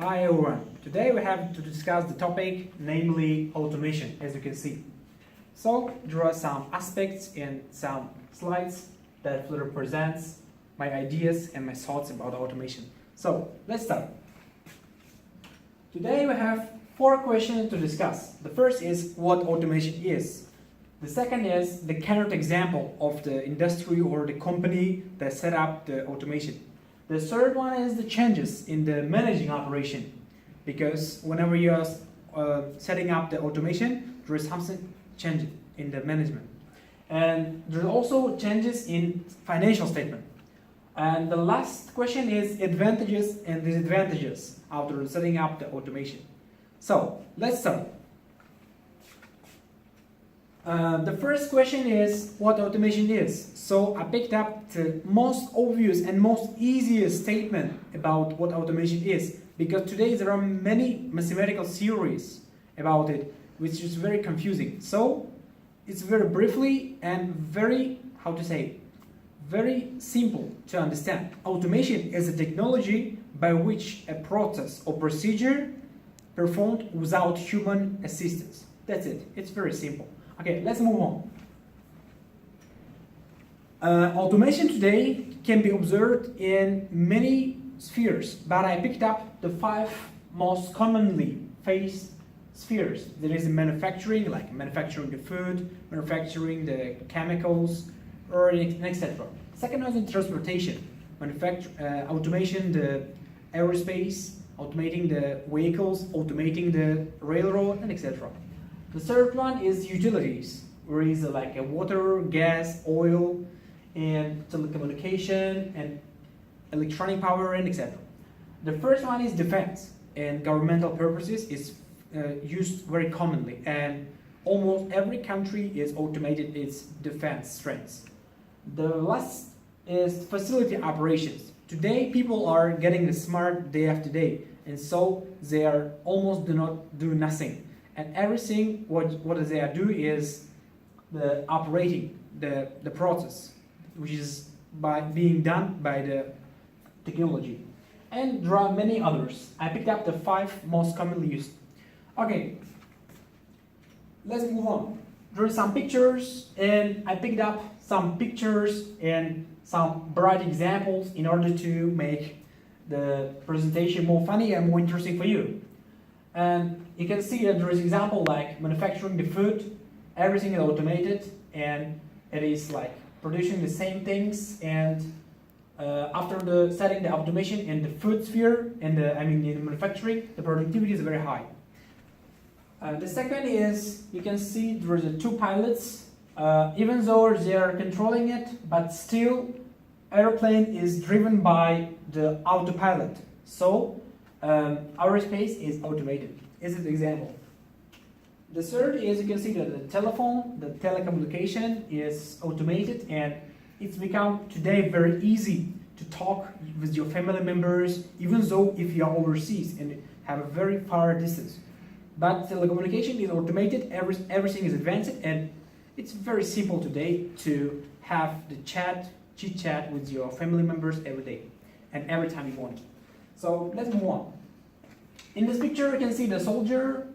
Hi everyone. Today we have to discuss the topic, namely automation, as you can see. So there are some aspects in some slides that represents my ideas and my thoughts about automation. So let's start. Today we have 4 questions to discuss. The first is what automation is. The second is the current example of the industry or the company that set up the automation. The third one is the changes in the managing operation, because whenever you are setting up the automation, there is something changing in the management. And there are also changes in financial statement. And the last question is advantages and disadvantages after setting up the automation. So let's start. The first question is what automation is. So I picked up the most obvious and most easiest statement about what automation is, because today there are many mathematical theories about it, which is very confusing. So it's very briefly and very, very simple to understand. Automation is a technology by which a process or procedure performed without human assistance. That's it. It's very simple. Okay, let's move on. Automation today can be observed in many spheres, but I picked up the 5 most commonly faced spheres. There is manufacturing, like manufacturing the food, manufacturing the chemicals, or etc. Second one is transportation, automation the aerospace, automating the vehicles, automating the railroad, and etc. The third one is utilities, where is like a water, gas, oil, and telecommunication, and electronic power, and etc. The first one is defense, and governmental purposes is used very commonly, and almost every country is automated its defense strengths. The last is facility operations. Today people are getting smart day after day, and so they are almost do not do nothing. And everything what they do is the operating the process, which is being done by the technology. And there are many others. I picked up the 5 most commonly used. Okay, let's move on. There are some pictures, and I picked up some pictures and some bright examples in order to make the presentation more funny and more interesting for you. And you can see that there is example like manufacturing the food, everything is automated, and it is like producing the same things. And after setting the automation in the food sphere, in the manufacturing, the productivity is very high. The second is you can see there is 2 pilots. Even though they are controlling it, but still airplane is driven by the autopilot. So aerospace is automated. Is an example. The third is you can see that the telephone, the telecommunication is automated, and it's become today very easy to talk with your family members, even though if you are overseas and have a very far distance. But telecommunication is automated, everything is advanced, and it's very simple today to have the chit chat with your family members every day and every time you want. So let's move on. In this picture you can see the soldier.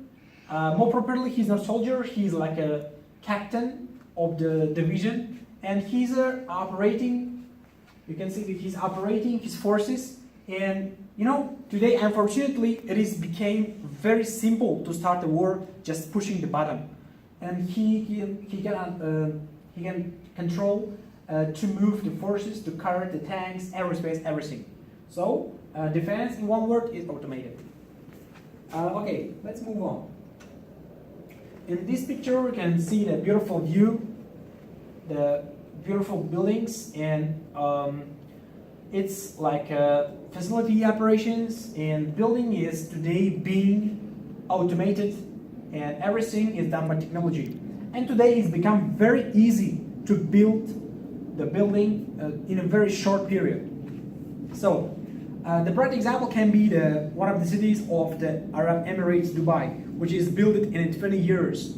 More properly, he's not a soldier, he's like a captain of the division, and he's operating. You can see that he's operating his forces. And today unfortunately it became very simple to start the war just pushing the button. And he can control to move the forces, to carry the tanks, aerospace, everything. So defense in one word is automated. Okay, let's move on. In this picture we can see the beautiful view, the beautiful buildings, and it's like facility operations, and building is today being automated, and everything is done by technology. And today it's become very easy to build the building in a very short period. So the bright example can be one of the cities of the Arab Emirates, Dubai, which is built in 20 years.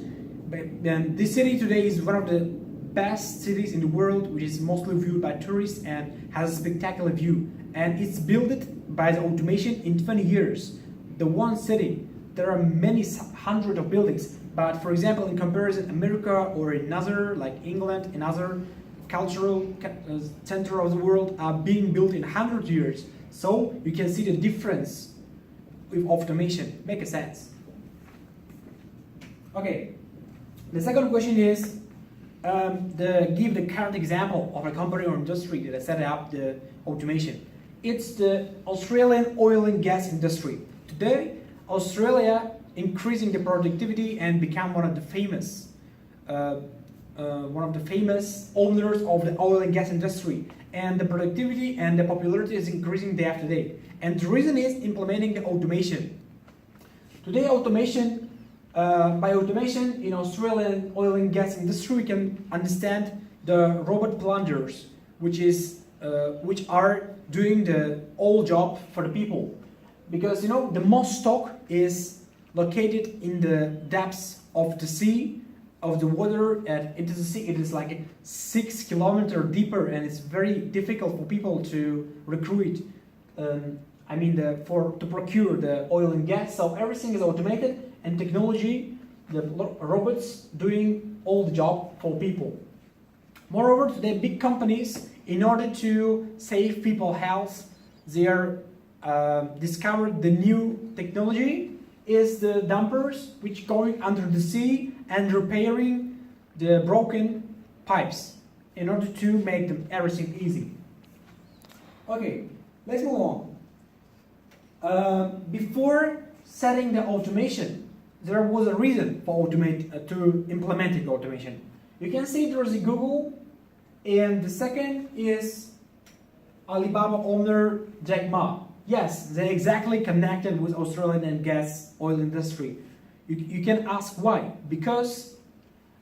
Then this city today is one of the best cities in the world, which is mostly viewed by tourists and has a spectacular view. And it's built by the automation in 20 years. the one city, there are many hundred of buildings. But for example, in comparison, America or another, like England, another cultural center of the world are being built in 100 years. So you can see the difference with automation. Make a sense. Okay. The second question is, give the current example of a company or industry that set up the automation. It's the Australian oil and gas industry. Today, Australia increasing the productivity and become one of the famous owners of the oil and gas industry. And the productivity and the popularity is increasing day after day. And the reason is implementing the automation. Today, automation, by automation in Australian oil and gas industry, we can understand the robot plungers, which are doing the old job for the people. Because the most stock is located in the depths of the sea, of the water, and into the sea. It is like 6 kilometers deeper, and it's very difficult for people to recruit. To procure the oil and gas. So everything is automated, and technology, the robots doing all the job for people. Moreover, today big companies, in order to save people's health, they are discovered the new technology is the dumpers, which going under the sea and repairing the broken pipes in order to make them everything easy. Okay, let's move on. Before setting the automation, there was a reason for to implementing automation. You can see there is a Google, and the second is Alibaba owner Jack Ma. Yes, they're exactly connected with Australian and gas oil industry. You can ask why. Because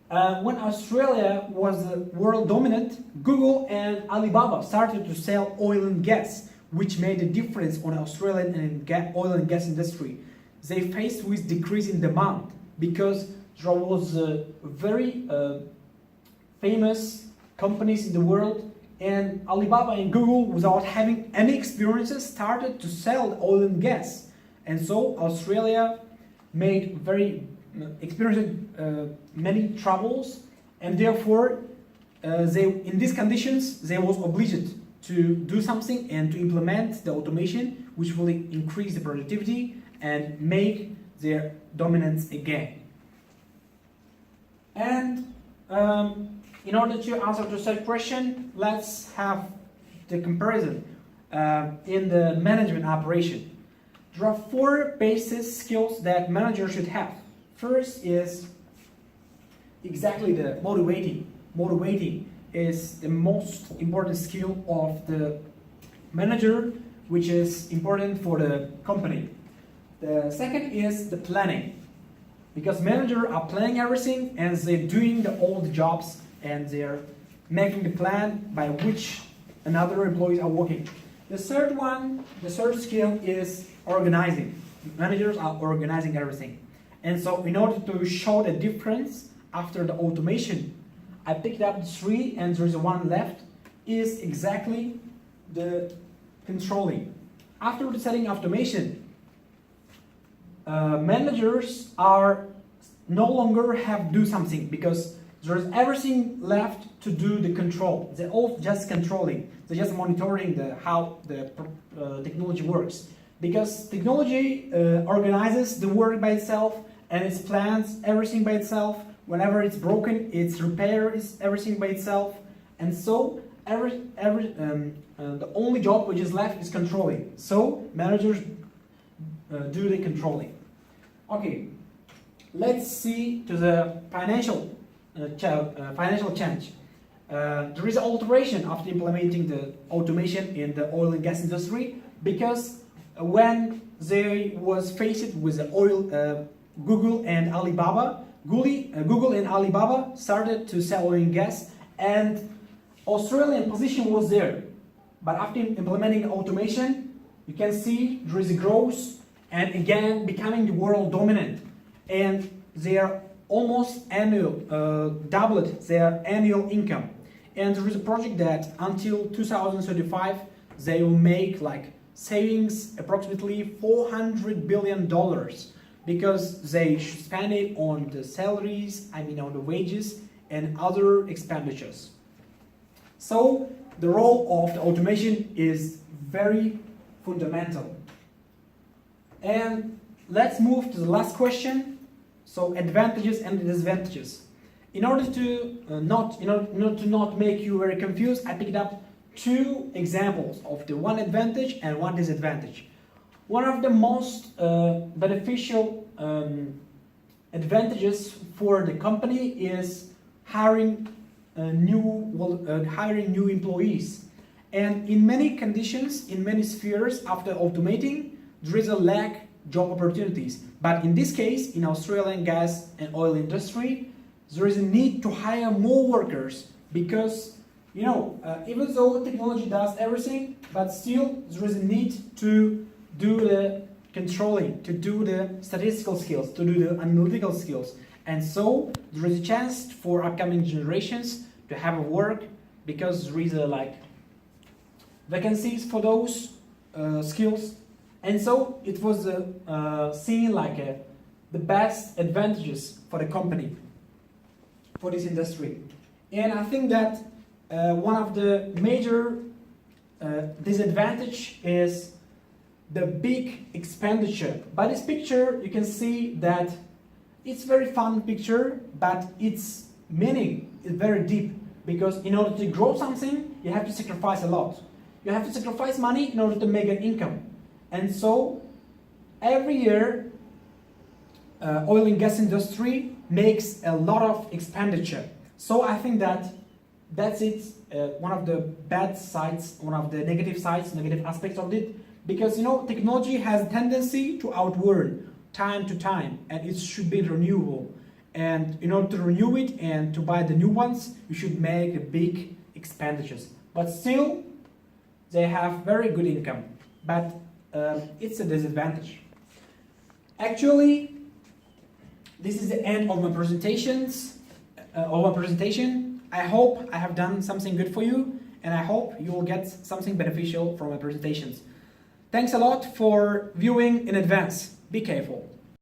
when Australia was the world dominant, Google and Alibaba started to sell oil and gas, which made a difference on Australian and oil and gas industry. They faced with decrease in demand because there was very famous companies in the world, and Alibaba and Google, without having any experiences, started to sell oil and gas. And so Australia made experienced many troubles, and therefore in these conditions they was obliged to do something and to implement the automation, which will increase the productivity and make their dominance again. And in order to answer to such question, let's have the comparison in the management operation. There are 4 basic skills that managers should have. First is exactly the motivating. Motivating is the most important skill of the manager, which is important for the company. The second is the planning, because managers are planning everything and they're doing all the jobs and they're making the plan by which another employees are working. The third skill is organizing. Managers are organizing everything. And so in order to show the difference after the automation, I picked up 3 and there's 1 left, is exactly the controlling. After the setting automation, managers are no longer have to do something because there's everything left to do the control. They're all just controlling. They're just monitoring how the technology works. Because technology organizes the work by itself and it plans everything by itself. Whenever it's broken, it's repairs everything by itself. And so the only job which is left is controlling. So managers do the controlling. Okay, let's see to the financial change. There is an alteration after implementing the automation in the oil and gas industry, because when they was faced with the Google and Alibaba, Google and Alibaba started to sell oil and gas, and Australian position was there. But after implementing automation, you can see there is a growth and again becoming the world dominant, and they are almost doubled their annual income. And there is a project that until 2035 they will make like savings approximately $400 billion because they should spend it on the salaries, on the wages and other expenditures. So the role of the automation is very fundamental. And let's move to the last question. So advantages and disadvantages. In order to not make you very confused, I picked up two examples of the one advantage and one disadvantage. One of the most beneficial advantages for the company is hiring new employees. And in many conditions, in many spheres, after automating, there is a lack job opportunities. But in this case, in Australian gas and oil industry, there is a need to hire more workers because, even though technology does everything, but still there is a need to do the controlling, to do the statistical skills, to do the analytical skills. And so there is a chance for upcoming generations to have a work because there is vacancies for those skills. And so it was seen like the best advantages for the company, for this industry. And I think that one of the major disadvantage is the big expenditure. By this picture, you can see that it's very fun picture, but its meaning is very deep because in order to grow something, you have to sacrifice a lot. You have to sacrifice money in order to make an income. And so every year, oil and gas industry makes a lot of expenditure. So I think that that's it. One of the bad sides, one of the negative sides, negative aspects of it, because technology has a tendency to outworn time to time, and it should be renewable. And in order to renew it and to buy the new ones, you should make a big expenditures. But still, they have very good income. But it's a disadvantage. Actually, this is the end of my presentations. I hope I have done something good for you, and I hope you will get something beneficial from my presentations. Thanks a lot for viewing in advance. Be careful.